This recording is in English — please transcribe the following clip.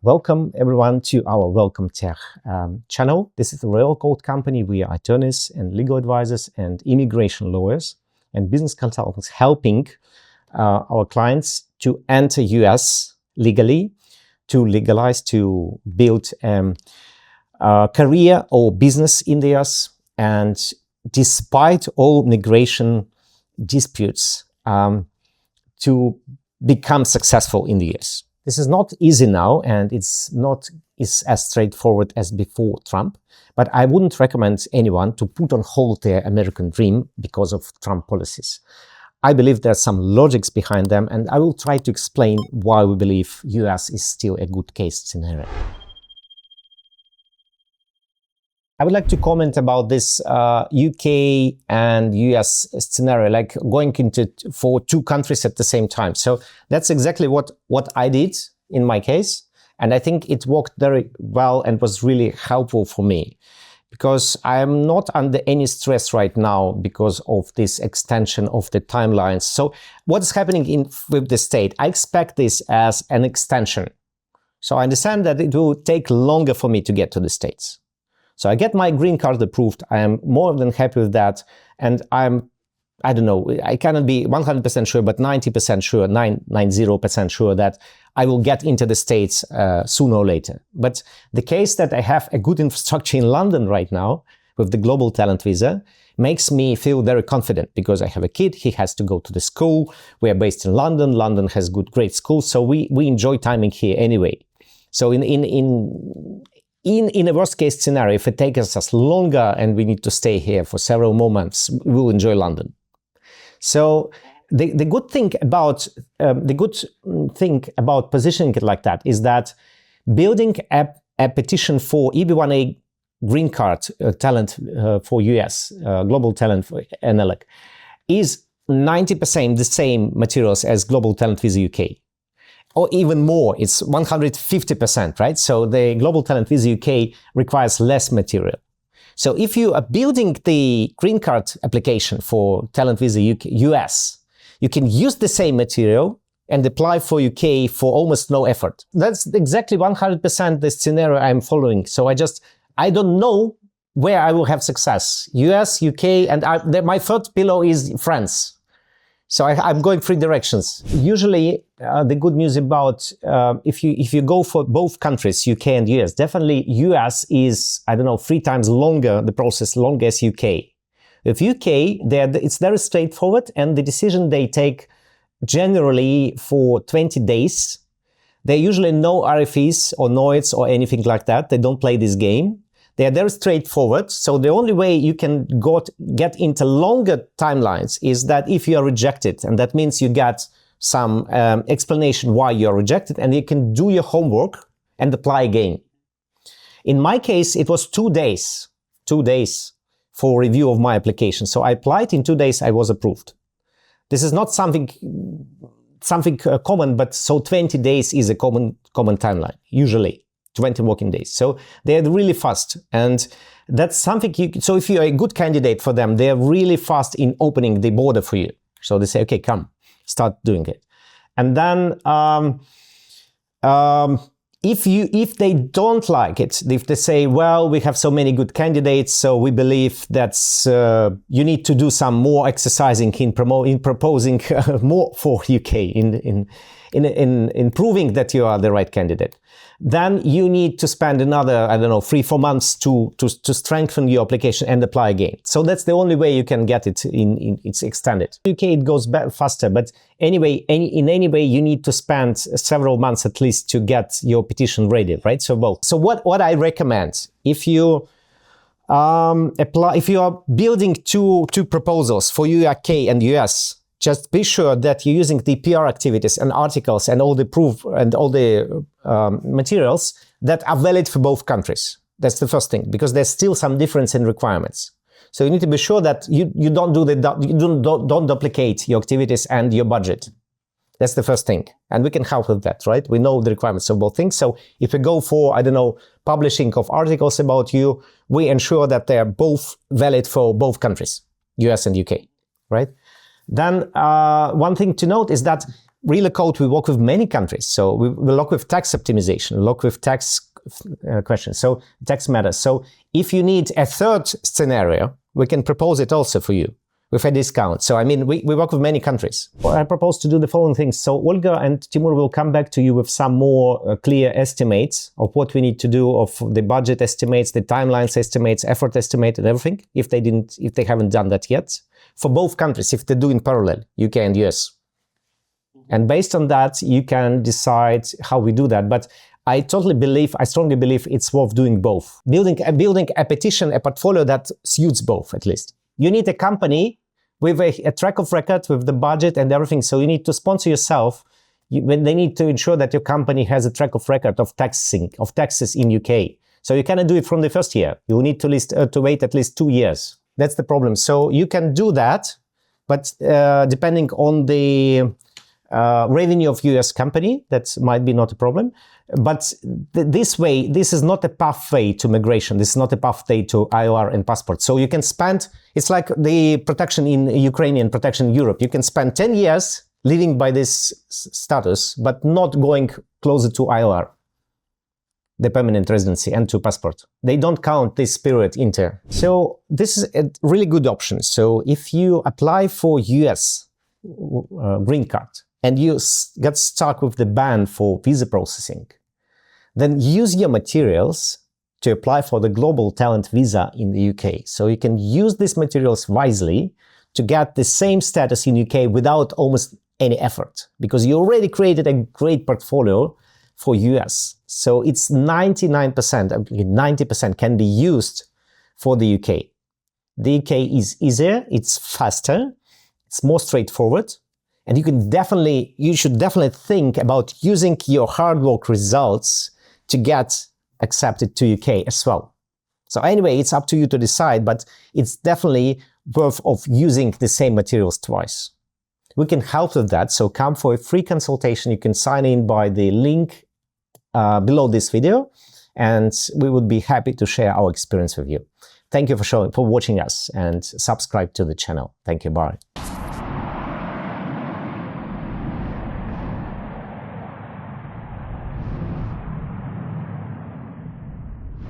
Welcome everyone to our Welcome Tech channel. This is a Royal Code company. We are attorneys and legal advisors and immigration lawyers and business consultants helping our clients to enter US legally, to legalize, to build a career or business in the US, and despite all migration disputes, to become successful in the US. This is not easy now, and it's not as straightforward as before Trump, but I wouldn't recommend anyone to put on hold their American dream because of Trump policies. I believe there's some logics behind them, and I will try to explain why we believe US is still a good case scenario. I would like to comment about this UK and US scenario, like going for two countries at the same time. So that's exactly what I did in my case. And I think it worked very well and was really helpful for me, because I am not under any stress right now because of this extension of the timelines. So what is happening with the state? I expect this as an extension. So I understand that it will take longer for me to get to the States. So I get my green card approved. I am more than happy with that. And I don't know, I cannot be 100% sure, but 90% sure, 90% sure that I will get into the States sooner or later. But the case that I have a good infrastructure in London right now with the global talent visa makes me feel very confident, because I have a kid, he has to go to the school. We are based in London. London has great schools. So we enjoy timing here anyway. So in a worst case scenario, if it takes us longer and we need to stay here for several more months, we'll enjoy London. So the good thing about positioning it like that is that building a petition for EB1A green card talent for US, global talent for NLEC, is 90% the same materials as global talent visa UK. Or even more, it's 150%, right? So the Global Talent Visa UK requires less material. So if you are building the green card application for Talent Visa US, you can use the same material and apply for UK for almost no effort. That's exactly 100% the scenario I'm following. So I don't know where I will have success. US, UK, and my third pillow is France. So I'm going three directions. Usually, the good news about if you go for both countries, UK and US, definitely US is, I don't know, 3 times longer, the process longer as UK. With UK, it's very straightforward, and the decision they take generally for 20 days. There are usually no RFEs or NOIDs or anything like that. They don't play this game. They are very straightforward. So the only way you can get into longer timelines is that if you are rejected, and that means you get some explanation why you are rejected, and you can do your homework and apply again. In my case, it was 2 days for review of my application. So I applied, in 2 days I was approved. This is not something common, but so 20 days is a common timeline, usually. 20 working days. So they're really fast. And that's something so if you're a good candidate for them, they're really fast in opening the border for you. So they say, okay, come, start doing it. And then if they don't like it, if they say, well, we have so many good candidates, so we believe that you need to do some more exercising in proposing more for UK, in proving that you are the right candidate, then you need to spend another, I don't know, 3-4 months to strengthen your application and apply again. So that's the only way you can get it it's extended. UK, it goes faster, but anyway, in any way, you need to spend several months at least to get your petition ready, right? So what I recommend, if you if you are building two proposals for UK and US, just be sure that you're using the PR activities and articles and all the proof and all the materials that are valid for both countries. That's the first thing, because there's still some difference in requirements. So you need to be sure that you don't duplicate your activities and your budget. That's the first thing. And we can help with that, right? We know the requirements of both things. So if we go for, I don't know, publishing of articles about you, we ensure that they are both valid for both countries, US and UK, right? Then one thing to note is that Relocate, we work with many countries. So we work with tax optimization, we work with tax questions, so tax matters. So if you need a third scenario, we can propose it also for you with a discount. So I mean, we work with many countries. Well, I propose to do the following things. So Olga and Timur will come back to you with some more clear estimates of what we need to do, of the budget estimates, the timelines estimates, effort estimate, and everything, if they haven't done that yet, for both countries, if they do in parallel, UK and US. And based on that, you can decide how we do that. But I strongly believe it's worth doing both. Building a petition, a portfolio that suits both, at least. You need a company with a track of record, with the budget and everything. So you need to sponsor yourself. They need to ensure that your company has a track of record of taxes in UK. So you cannot do it from the first year. You need to wait at least 2 years. That's the problem. So you can do that, but depending on the revenue of US company, that might be not a problem. But this way, this is not a pathway to migration. This is not a pathway to IOR and passport. So you can spend, it's like the protection in Ukrainian protection in Europe. You can spend 10 years living by this status, but not going closer to IOR, the permanent residency, and to passport. They don't count this period into. So this is a really good option. So if you apply for US green card, and you get stuck with the ban for visa processing, then use your materials to apply for the global talent visa in the UK. So you can use these materials wisely to get the same status in UK without almost any effort, because you already created a great portfolio for US. So it's 99%, 90% can be used for the UK. The UK is easier, it's faster, it's more straightforward. And you should definitely think about using your hard work results to get accepted to UK as well. So anyway, it's up to you to decide, but it's definitely worth of using the same materials twice. We can help with that. So come for a free consultation. You can sign in by the link below this video, and we would be happy to share our experience with you. Thank you for watching us, and subscribe to the channel. Thank you. Bye.